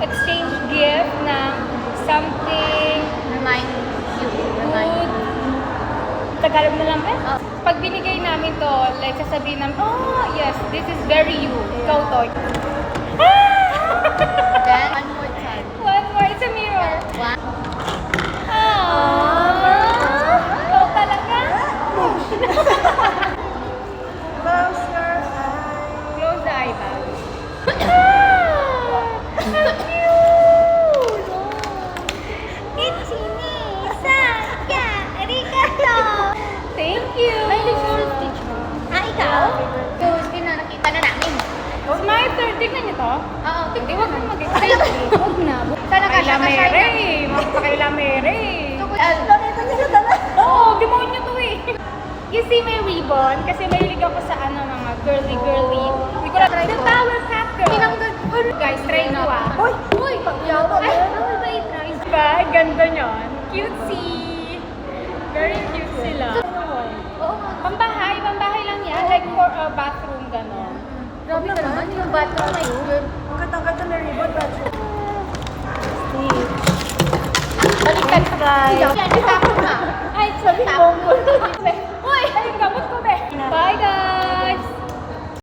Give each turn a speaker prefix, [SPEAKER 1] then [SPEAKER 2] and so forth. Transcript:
[SPEAKER 1] exchange gift ng something
[SPEAKER 2] Remind you.
[SPEAKER 1] good. Tagalog na lang ba?
[SPEAKER 2] Oh.
[SPEAKER 1] Pag binigay namin to, like sasabihin namin, oh yes, this is very you. Ikaw to.
[SPEAKER 2] Then, one more time.
[SPEAKER 1] One more, it's a mirror.
[SPEAKER 2] One.
[SPEAKER 1] Ikaw talaga?
[SPEAKER 3] Close your eyes.
[SPEAKER 1] Close the eye bag. How cute! Thank you!
[SPEAKER 2] Mahilig sa stitch mo. Ikaw? Yung skin na nakita na namin.
[SPEAKER 1] Smile, sir. Tignan niyo to.
[SPEAKER 2] Oo,
[SPEAKER 1] Hindi, huwag mong mag-explain. Huwag na.
[SPEAKER 2] Sana ka siya
[SPEAKER 1] Mere. Makapakaila mere.
[SPEAKER 3] Nakita niyo siya talaga.
[SPEAKER 1] Oo, demonyo to eh. You see my ribbon? Kasi mahilig ako sa mga girly-girly. Hindi ko na try the Power Pack Girl.
[SPEAKER 2] Tinanggal.
[SPEAKER 1] Guys, try nyo ah.
[SPEAKER 3] Uy! Uy! Yawa
[SPEAKER 1] Ay,
[SPEAKER 3] na.
[SPEAKER 1] ano ba i-try? Diba? Ganda nyon. Cutesy. Very cute sila.
[SPEAKER 2] Oo.
[SPEAKER 1] Pambahay lang yan. Like for a bathroom, gano'n.
[SPEAKER 2] Grabe ka naman. Yung bathroom ay good.
[SPEAKER 3] Ang ganda-ganda na ribbon, Patrick.
[SPEAKER 2] Balikan sa guys. Yan, natapon na.
[SPEAKER 1] Ay, sabi mo.